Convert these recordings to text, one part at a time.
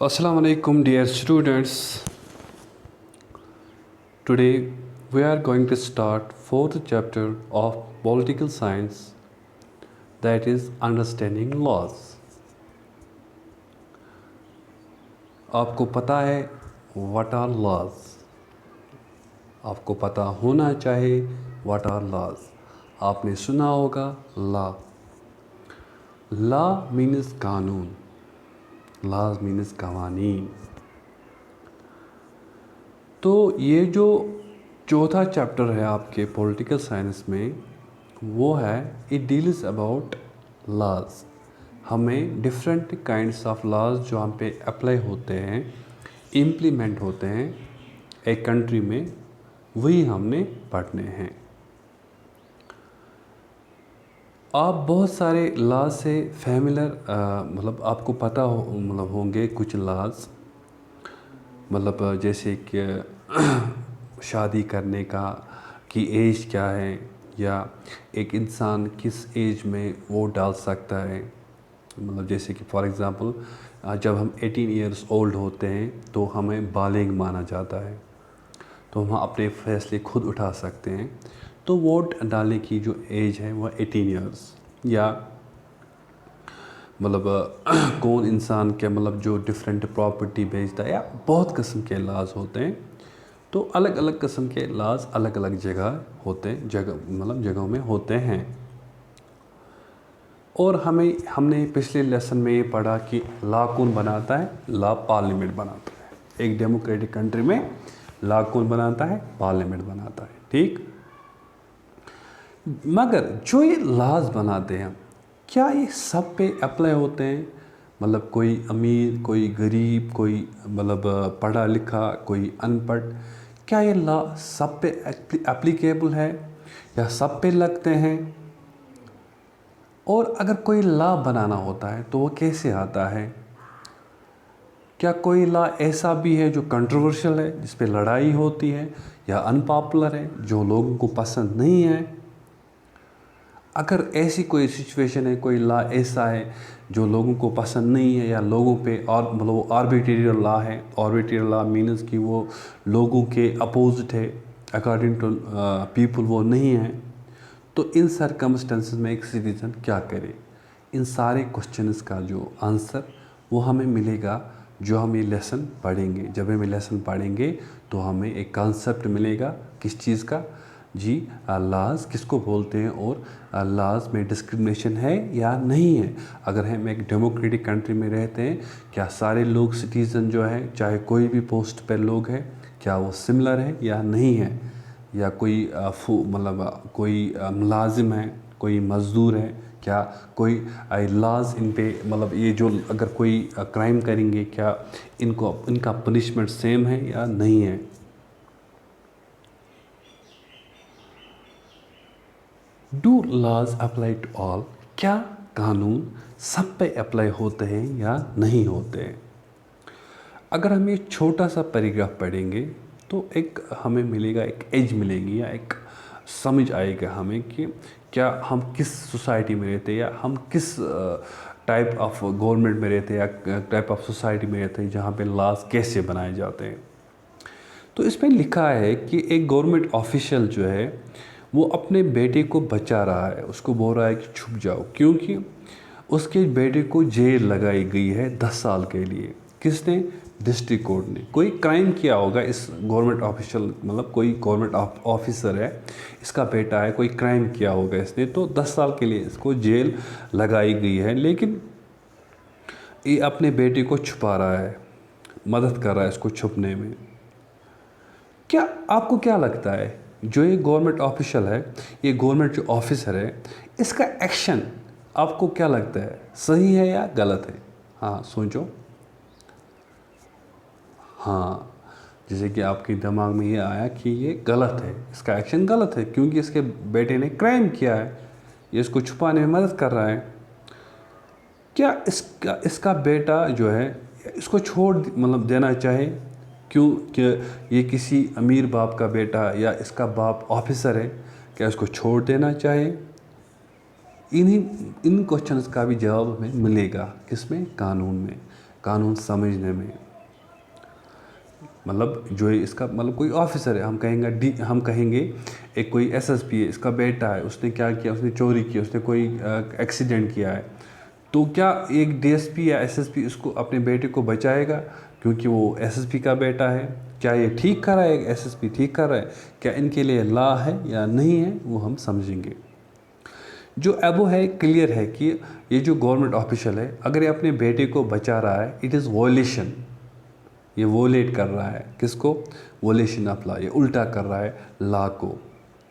Assalamu alaikum, dear students. Today we are going to start fourth chapter of political science, that is understanding laws. आपको पता है what are laws? आपको पता होना चाहिए what are laws. आपने सुना होगा law. Law means कानून. Laws means कवानीन. तो ये जो चौथा चैप्टर है आपके पॉलिटिकल साइंस में, वो है इट डील्स अबाउट लॉज. हमें डिफरेंट काइंड्स ऑफ लॉज जो हम पे अप्लाई होते हैं, इम्प्लीमेंट होते हैं एक कंट्री में, वही हमने पढ़ने हैं. आप बहुत सारे लॉज से फैमिलियर मतलब आपको पता होंगे कुछ लॉज, मतलब जैसे कि शादी करने का की एज क्या है, या एक इंसान किस एज में वोट डाल सकता है. मतलब जैसे कि फॉर एग्ज़ाम्पल जब हम 18 इयर्स ओल्ड होते हैं तो हमें बालिग माना जाता है, तो हम अपने फैसले खुद उठा सकते हैं. तो वोट डालने की जो एज है वह 18 इयर्स. या मतलब कौन इंसान के मतलब जो डिफरेंट प्रॉपर्टी बेचता है, या बहुत किस्म के लाज होते हैं. तो अलग अलग किस्म के लाज अलग अलग जगह होते हैं, जगहों में होते हैं. और हमने पिछले लेसन में ये पढ़ा कि लॉ कौन बनाता है, लॉ पार्लियामेंट बनाता है. एक डेमोक्रेटिक कंट्री में लॉ कौन बनाता है, पार्लियामेंट बनाता है. ठीक, मगर जो ये लॉज बनाते हैं, क्या ये सब पे अप्लाई होते हैं? मतलब कोई अमीर, कोई गरीब, कोई मतलब पढ़ा लिखा, कोई अनपढ़, क्या ये लॉ सब पे एप्लीकेबल है या सब पे लगते हैं? और अगर कोई लॉ बनाना होता है तो वो कैसे आता है? क्या कोई लॉ ऐसा भी है जो कंट्रोवर्शियल है, जिस पे लड़ाई होती है, या अनपॉपुलर है, जो लोगों को पसंद नहीं है? अगर ऐसी कोई सिचुएशन है, कोई लॉ ऐसा है जो लोगों को पसंद नहीं है, या लोगों पे और मतलब वो आर्बिट्रेरी लॉ है. आर्बिट्रेरी लॉ मीन्स कि वो लोगों के अपोजिट है, अकॉर्डिंग टू पीपल वो नहीं है. तो इन सर्कमस्टेंसेस में एक सिटीजन क्या करे? इन सारे क्वेश्चंस का जो आंसर वो हमें मिलेगा जो हम ये लेसन पढ़ेंगे. जब हम ये लेसन पढ़ेंगे तो हमें एक कॉन्सेप्ट मिलेगा किस चीज़ का, जी लॉज किसको बोलते हैं, और लॉज में डिस्क्रिमिनेशन है या नहीं है. अगर हम एक डेमोक्रेटिक कंट्री में रहते हैं, क्या सारे लोग सिटीज़न जो है, चाहे कोई भी पोस्ट पर लोग हैं, क्या वो सिमिलर है या नहीं है? या कोई मतलब कोई मुलाजिम है, कोई मज़दूर है, क्या कोई लॉज इन पे मतलब ये जो अगर कोई क्राइम करेंगे, क्या इनका पनिशमेंट सेम है या नहीं है? Do laws apply to all? क्या कानून सब पे अप्लाई होते हैं या नहीं होते हैं? अगर हम ये छोटा सा पैराग्राफ पढ़ेंगे तो एक हमें मिलेगा, एक एज मिलेगी, या एक समझ आएगा हमें कि क्या हम किस सोसाइटी में रहते हैं, या हम किस टाइप ऑफ गवर्नमेंट में रहते हैं, या टाइप ऑफ सोसाइटी में रहते हैं जहाँ पे लॉज कैसे बनाए जाते हैं. तो इसमें लिखा है कि एक गवर्नमेंट ऑफिशियल जो है वो अपने बेटे को बचा रहा है. उसको बोल रहा है कि छुप जाओ, क्योंकि उसके बेटे को जेल लगाई गई है 10 साल के लिए. किसने? डिस्ट्रिक्ट कोर्ट ने. कोई क्राइम किया होगा इस गवर्नमेंट ऑफिशियल, मतलब कोई गवर्नमेंट ऑफिसर है, इसका बेटा है, कोई क्राइम किया होगा इसने, तो 10 साल के लिए इसको जेल लगाई गई है. लेकिन ये अपने बेटे को छुपा रहा है, मदद कर रहा है इसको छुपने में. क्या आपको क्या लगता है, जो ये गवर्नमेंट ऑफिशियल है, ये गवर्नमेंट जो ऑफिसर है, इसका एक्शन आपको क्या लगता है, सही है या गलत है? हाँ सोचो. हाँ, जैसे कि आपके दिमाग में ये आया कि ये गलत है, इसका एक्शन गलत है, क्योंकि इसके बेटे ने क्राइम किया है, ये इसको छुपाने में मदद कर रहा है. क्या इसका बेटा जो है इसको छोड़ मतलब देना चाहे, क्योंकि ये किसी अमीर बाप का बेटा, या इसका बाप ऑफिसर है, क्या इसको छोड़ देना चाहे? इन क्वेश्चंस का भी जवाब हमें मिलेगा किसमें? कानून में. कानून समझने में। मतलब जो इसका मतलब कोई ऑफिसर है, हम कहेंगे एक कोई एसएसपी है, इसका बेटा है, उसने क्या किया, उसने चोरी की, उसने कोई एक्सीडेंट किया है, तो क्या एक डीएसपी या एसएसपी उसको अपने बेटे को बचाएगा क्योंकि वो एसएसपी का बेटा है? क्या ये ठीक कर रहा है? एसएसपी ठीक कर रहा है? क्या इनके लिए लॉ है या नहीं है, वो हम समझेंगे। जो अबो है क्लियर है कि ये जो गवर्नमेंट ऑफिशियल है, अगर ये अपने बेटे को बचा रहा है, इट इज़ वॉयलेशन, ये वोलेट कर रहा है। किसको? वोलेशन ऑफ लॉ, ये उल्टा कर रहा है लॉ को,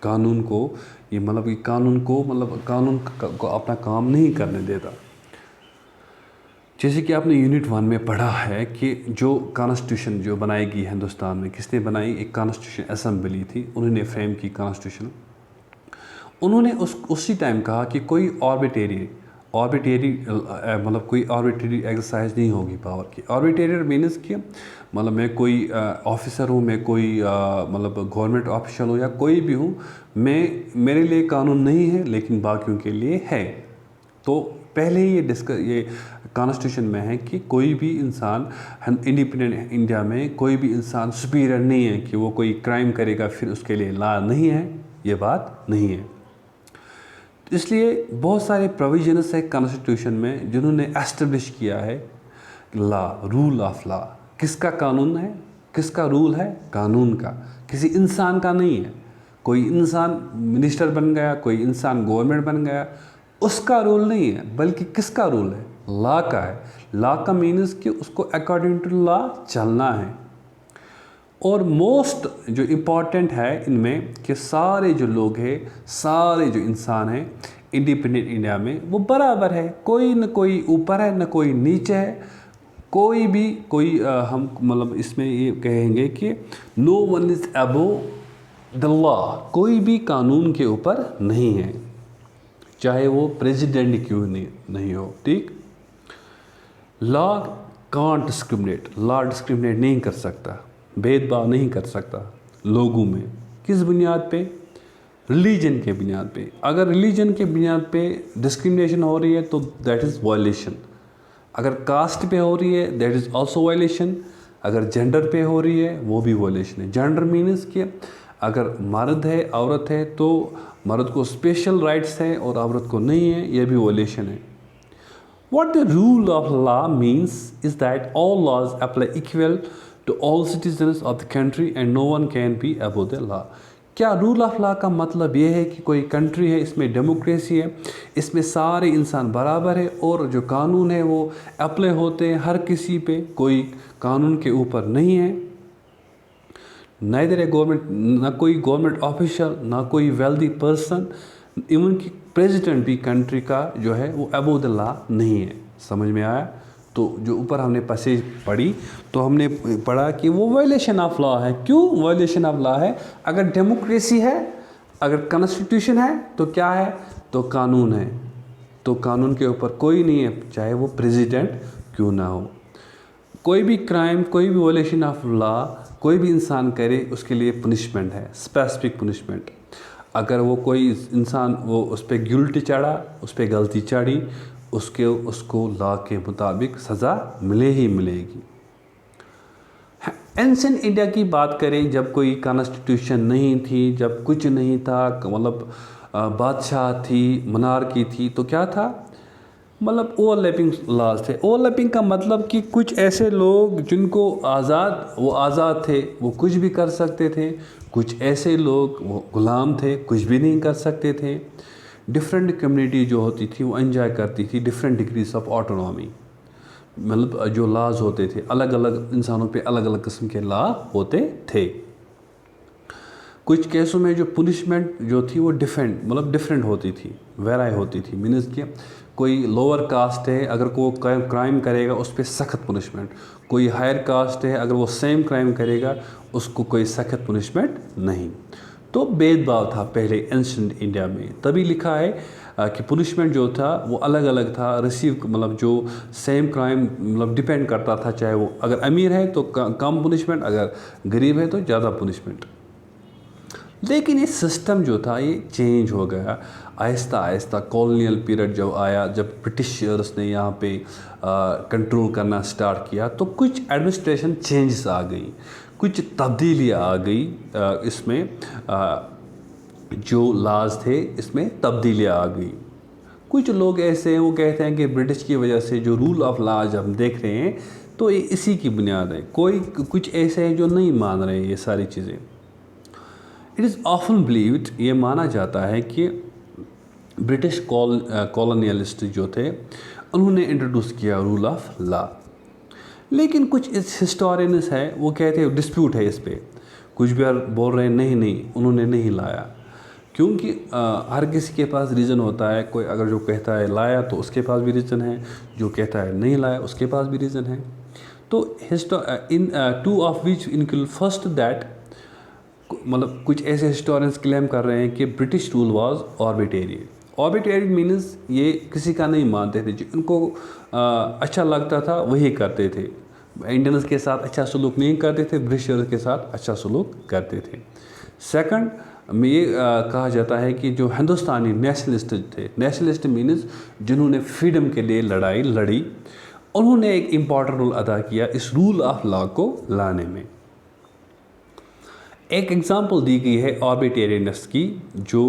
कानून को। ये मतलब कि कानून को अपना काम नहीं करने देता। जैसे कि आपने यूनिट 1 में पढ़ा है कि जो कॉन्स्टिट्यूशन जो बनाई गई हिंदुस्तान में, किसने बनाई? एक कॉन्स्टिट्यूशन असेंबली थी, उन्होंने फ्रेम की कॉन्स्टिट्यूशन। उन्होंने उसी टाइम कहा कि कोई आर्बिट्रेरी मतलब कोई आर्बिट्रेरी एक्सरसाइज नहीं होगी पावर की। आर्बिट्रेरी मीन्स कि मतलब मैं कोई ऑफिसर हूँ, मैं कोई मतलब गवर्नमेंट ऑफिशियल हूँ या कोई भी हूँ, मेरे लिए कानून नहीं है लेकिन बाकियों के लिए है। तो पहले ही ये कॉन्स्टिट्यूशन में है कि कोई भी इंसान इंडिपेंडेंट इंडिया में कोई भी इंसान सुपीरियर नहीं है कि वो कोई क्राइम करेगा फिर उसके लिए लॉ नहीं है, ये बात नहीं है। इसलिए बहुत सारे प्रोविजन्स है कॉन्स्टिट्यूशन में जिन्होंने एस्टेब्लिश किया है लॉ, रूल ऑफ लॉ। किसका कानून है? किसका रूल है? कानून का, किसी इंसान का नहीं है। कोई इंसान मिनिस्टर बन गया, कोई इंसान गवर्नमेंट बन गया, उसका रूल नहीं है, बल्कि किसका रूल है? लॉ का है। लॉ का मीन्स कि उसको अकॉर्डिंग टू लॉ चलना है। और मोस्ट जो इम्पॉर्टेंट है इनमें कि सारे जो लोग हैं, सारे जो इंसान हैं इंडिपेंडेंट इंडिया में, वो बराबर है। कोई न कोई ऊपर है, न कोई नीचे है। हम मतलब इसमें ये कहेंगे कि no one is above the law. कोई भी कानून के ऊपर नहीं है, चाहे वो प्रेसिडेंट क्यों नहीं हो। ठीक? Law can't discriminate, law discriminate नहीं कर सकता, भेदभाव नहीं कर सकता लोगों में। किस बुनियाद पे? रिलीजन के बुनियाद पे। अगर रिलीजन के बुनियाद पे डिस्क्रिमिनेशन हो रही है तो दैट इज़ वायलेशन। अगर कास्ट पे हो रही है दैट इज़ आल्सो वायलेशन। अगर जेंडर पे हो रही है वो भी वायलेशन है। जेंडर मीन्स कि अगर मर्द है, औरत है, तो मर्द को स्पेशल राइट्स हैं और औरत को नहीं है, ये भी वायलेशन है। What the rule of law means is that all laws apply equal to all citizens of the country and no one can be above the law. क्या रूल ऑफ लॉ का मतलब ये है कि कोई कंट्री है, इसमें डेमोक्रेसी है, इसमें सारे इंसान बराबर है और जो कानून है वो अप्लाई होते हैं हर किसी पे, कोई कानून के ऊपर नहीं है। नाइदर ए गवर्नमेंट, ना कोई गवर्नमेंट ऑफिशियल, ना कोई वेल्दी पर्सन, इवन कि प्रेसिडेंट भी कंट्री का जो है वो अबव द लॉ नहीं है। समझ में आया? तो जो ऊपर हमने पैसेज पढ़ी तो हमने पढ़ा कि वो वायलेशन ऑफ लॉ है। क्यों वायलेशन ऑफ लॉ है? अगर डेमोक्रेसी है, अगर कॉन्स्टिट्यूशन है तो क्या है? तो कानून है। तो कानून के ऊपर कोई नहीं है, चाहे वो प्रेसिडेंट क्यों ना हो। कोई भी क्राइम, कोई भी वायलेशन ऑफ लॉ कोई भी इंसान करे, उसके लिए पनिशमेंट है, स्पेसिफिक पनिशमेंट। अगर वो कोई इंसान वो उस पर गिल्टी चढ़ा, उस पर गलती चढ़ी, उसको लॉ के मुताबिक सज़ा मिले ही मिलेगी। एंशिएंट इंडिया की बात करें, जब कोई कॉन्स्टिट्यूशन नहीं थी, जब कुछ नहीं था, मतलब बादशाह थी, मोनार्की थी, तो क्या था? मतलब ओवरलैपिंग लॉज थे। ओवरलैपिंग का मतलब कि कुछ ऐसे लोग जिनको आज़ाद थे, वो कुछ भी कर सकते थे। कुछ ऐसे लोग वो गुलाम थे, कुछ भी नहीं कर सकते थे। डिफरेंट कम्युनिटी जो होती थी वो एंजॉय करती थी डिफरेंट डिग्रीज ऑफ ऑटोनॉमी। मतलब जो लॉज होते थे, अलग अलग इंसानों पे अलग अलग किस्म के लॉ होते थे। कुछ केसों में जो पुनिशमेंट जो थी वो डिफरेंट होती थी, वेराई होती थी। मीन्स कि कोई लोअर कास्ट है, अगर वो क्राइम करेगा उस पर सख्त पुनिशमेंट। कोई हायर कास्ट है, अगर वो सेम क्राइम करेगा उसको कोई सख्त पुनिशमेंट नहीं। तो भेदभाव था पहले एंशिएंट इंडिया में। तभी लिखा है कि पुनिशमेंट जो था वो अलग अलग था। मतलब जो सेम क्राइम मतलब डिपेंड करता था, चाहे वो अगर अमीर है तो कम पुनिशमेंट, अगर गरीब है तो ज़्यादा पुनिशमेंट। لیکن یہ سسٹم جو تھا یہ چینج ہو گیا آہستہ آہستہ. کالونیل پیریڈ جب آیا, جب برٹشرس نے یہاں پہ کنٹرول کرنا سٹارٹ کیا, تو کچھ ایڈمنسٹریشن چینجز آ گئی, کچھ تبدیلیاں آ گئی اس میں, جو لاز تھے اس میں تبدیلیاں آ گئی. کچھ لوگ ایسے ہیں وہ کہتے ہیں کہ برٹش کی وجہ سے جو رول آف لا آج ہم دیکھ رہے ہیں تو یہ اسی کی بنیاد ہے. کچھ ایسے ہیں جو نہیں مان رہے ہیں یہ ساری چیزیں. اٹ از آفن بلیوڈ, یہ مانا جاتا ہے کہ برٹش کالونیلسٹ جو تھے انہوں نے انٹروڈیوس کیا رول آف لا. لیکن کچھ ہسٹورینس ہے وہ کہتے ہیں ڈسپیوٹ ہے اس پہ, کچھ بھی بول رہے ہیں نہیں انہوں نے نہیں لایا, کیونکہ ہر کسی کے پاس ریزن ہوتا ہے. کوئی اگر جو کہتا ہے لایا تو اس کے پاس بھی ریزن ہے, جو کہتا ہے نہیں لایا اس کے پاس بھی ریزن ہے. تو in two of which include first that, مطلب کچھ ایسے ہسٹورینس کلیم کر رہے ہیں کہ British rule was arbitrary. Arbitrary means یہ کسی کا نہیں مانتے تھے, جو ان کو اچھا لگتا تھا وہی کرتے تھے. انڈینز کے ساتھ اچھا سلوک نہیں کرتے تھے, برٹشرز کے ساتھ اچھا سلوک کرتے تھے. سیکنڈ میں یہ کہا جاتا ہے کہ جو ہندوستانی نیشنلسٹ تھے, نیشنلسٹ مینز جنہوں نے فریڈم کے لیے لڑائی لڑی, انہوں نے ایک امپورٹنٹ رول ادا کیا اس رول آف لا کو لانے میں. ایک ایگزامپل دی گئی ہے آربیٹیرینس کی, جو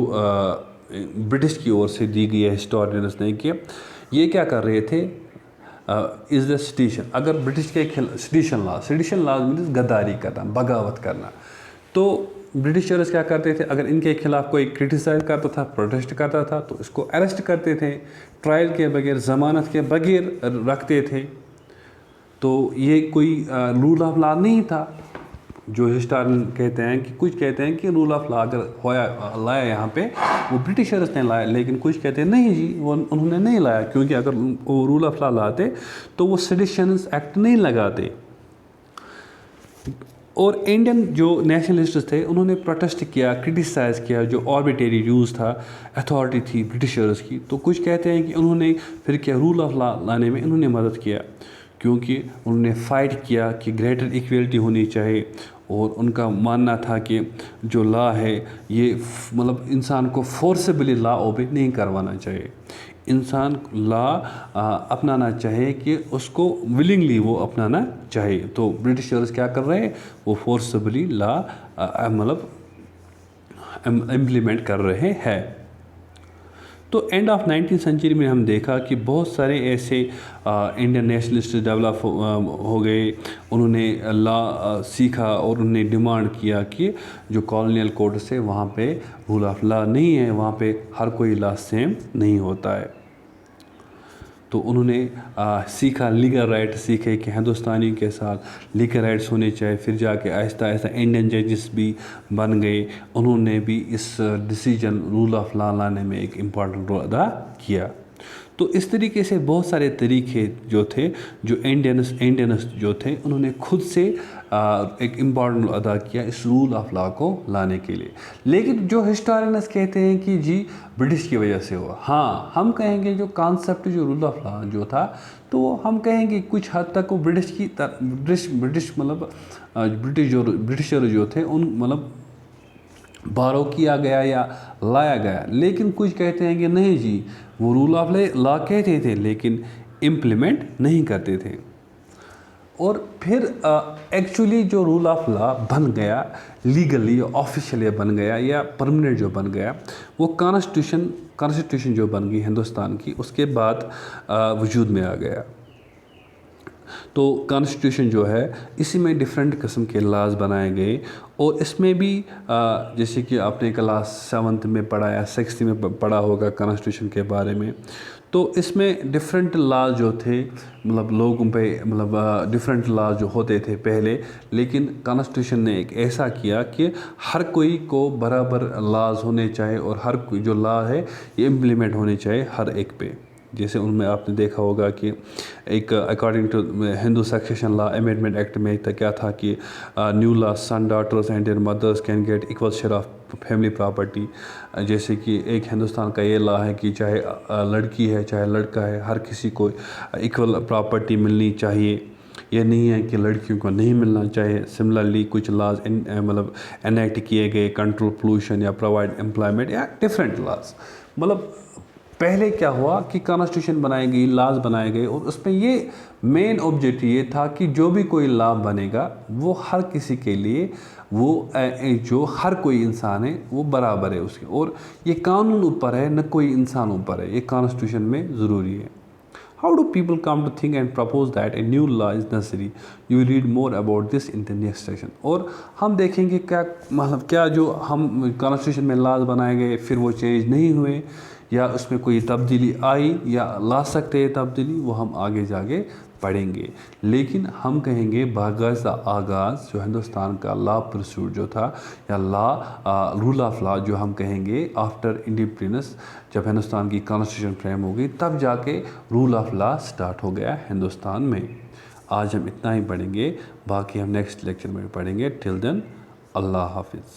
برٹش کی اور سے دی گئی ہے ہسٹورینس نے, کہ یہ کیا کر رہے تھے, از دا سٹیشن. اگر برٹش کے سٹیشن لاز مینز غداری کرنا, بغاوت کرنا, تو برٹشرز کیا کرتے تھے, اگر ان کے خلاف کوئی کرٹیسائز کرتا تھا, پروٹیسٹ کرتا تھا, تو اس کو اریسٹ کرتے تھے, ٹرائل کے بغیر, ضمانت کے بغیر رکھتے تھے. تو یہ کوئی رول آف لا نہیں تھا. جو ہسٹورین کہتے ہیں کہ کچھ کہتے ہیں کہ رول آف لا اگر لایا یہاں پہ وہ برٹشرز نے لایا, لیکن کچھ کہتے ہیں نہیں جی وہ انہوں نے نہیں لایا, کیونکہ اگر وہ رول آف لا لاتے تو وہ سیڈیشنز ایکٹ نہیں لگاتے. اور انڈین جو نیشنلسٹ تھے انہوں نے پروٹیسٹ کیا, کرٹیسائز کیا جو آربیٹری یوز تھا, اتھارٹی تھی برٹشرز کی. تو کچھ کہتے ہیں کہ انہوں نے پھر کیا رول آف لا لانے میں انہوں نے مدد کیا, کیونکہ انہوں نے فائٹ کیا کہ گریٹر ایکویلٹی ہونی چاہیے. اور ان کا ماننا تھا کہ جو لا ہے یہ مطلب انسان کو فورسبلی لا اوبے نہیں کروانا چاہیے, انسان لا اپنانا چاہے کہ اس کو ولنگلی وہ اپنانا چاہیے. تو برٹشرز کیا کر رہے ہیں, وہ فورسبلی لا مطلب امپلیمنٹ کر رہے ہیں. تو اینڈ آف 19th سینچری میں ہم دیکھا کہ بہت سارے ایسے انڈین نیشنلسٹ ڈیولپ ہو گئے, انہوں نے لا سیکھا اور انہوں نے ڈیمانڈ کیا کہ جو کالونیل کوڈس ہے وہاں پہ رول آف لا نہیں ہے, وہاں پہ ہر کوئی لا سیم نہیں ہوتا ہے. تو انہوں نے سیکھا, لیگل رائٹ سیکھے کہ ہندوستانی کے ساتھ لیگل رائٹس ہونے چاہیے. پھر جا کے آہستہ آہستہ انڈین ججز بھی بن گئے, انہوں نے بھی اس ڈیسیجن رول آف لا لانے میں ایک امپورٹنٹ رول ادا کیا. تو اس طریقے سے بہت سارے طریقے جو تھے, جو انڈینس جو تھے انہوں نے خود سے ایک امپورٹنٹ ادا کیا اس رول آف لا کو لانے کے لیے. لیکن جو ہسٹورینس کہتے ہیں کہ جی برٹش کی وجہ سے ہوا, ہاں ہم کہیں گے جو کانسیپٹ جو رول آف لا جو تھا تو وہ ہم کہیں گے کچھ حد تک وہ برٹش مطلب برٹشر جو تھے ان مطلب بارو کیا گیا یا لایا گیا. لیکن کچھ کہتے ہیں کہ نہیں جی وہ رول آف لا کہتے تھے لیکن امپلیمنٹ نہیں کرتے تھے. اور پھر ایکچولی جو رول آف لا بن گیا لیگلی آفیشلی بن گیا یا پرمننٹ جو بن گیا, وہ کانسٹیٹیوشن جو بن گئی ہندوستان کی, اس کے بعد وجود میں آ گیا. تو کانسٹیٹیوشن جو ہے اسی میں ڈیفرنٹ قسم کے لاز بنائے گئے, اور اس میں بھی جیسے کہ آپ نے کلاس 7th میں پڑھا یا 6th میں پڑھا ہوگا کانسٹیٹیوشن کے بارے میں, تو اس میں ڈیفرنٹ لاز جو تھے مطلب لوگوں پہ مطلب ڈیفرنٹ لاز جو ہوتے تھے پہلے, لیکن کانسٹیٹیوشن نے ایک ایسا کیا کہ ہر کوئی کو برابر لاز ہونے چاہیے اور ہر کوئی جو لا ہے یہ امپلیمنٹ ہونے چاہیے ہر ایک پہ. جیسے ان میں آپ نے دیکھا ہوگا کہ ایک according to Hindu succession law amendment act میں کیا تھا کہ new law son daughters and their mothers can get equal share of family property. جیسے کہ ایک ہندوستان کا یہ لا ہے کہ چاہے لڑکی ہے چاہے لڑکا ہے, ہر کسی کو ایکول پراپرٹی ملنی چاہیے. یہ نہیں ہے کہ لڑکیوں کو نہیں ملنا چاہیے. سملرلی کچھ لاز مطلب انیکٹ کیے گئے کنٹرول پولوشن یا پرووائڈ امپلائمنٹ یا ڈفرینٹ لاز. مطلب پہلے کیا ہوا کہ کانسٹیٹیوشن بنائی گئی, لاز بنائے گئے, اور اس میں یہ مین آبجیکٹو یہ تھا کہ جو بھی کوئی لا بنے گا وہ ہر کسی کے لیے وہ جو ہر کوئی انسان ہے وہ برابر ہے اس کے, اور یہ قانون اوپر ہے نہ کوئی انسان اوپر ہے. یہ کانسٹیٹیوشن میں ضروری ہے. How do people come to think and propose that a new law is necessary? You read more about this in the next section. اور ہم دیکھیں گے کیا مطلب کیا جو ہم کانسٹیٹیوشن میں لاز بنائے گئے پھر وہ چینج نہیں ہوئے یا اس میں کوئی تبدیلی آئی یا لا سکتے ہیں تبدیلی, وہ ہم آگے جا کے پڑھیں گے. لیکن ہم کہیں گے باقاعدہ آغاز جو ہندوستان کا لا پرسوٹ جو تھا یا لا رول آف لا جو ہم کہیں گے آفٹر انڈیپینڈنس, جب ہندوستان کی کانسٹیٹیوشن فریم ہو گئی تب جا کے رول آف لا سٹارٹ ہو گیا ہندوستان میں. آج ہم اتنا ہی پڑھیں گے, باقی ہم نیکسٹ لیکچر میں پڑھیں گے. ٹل دین اللہ حافظ.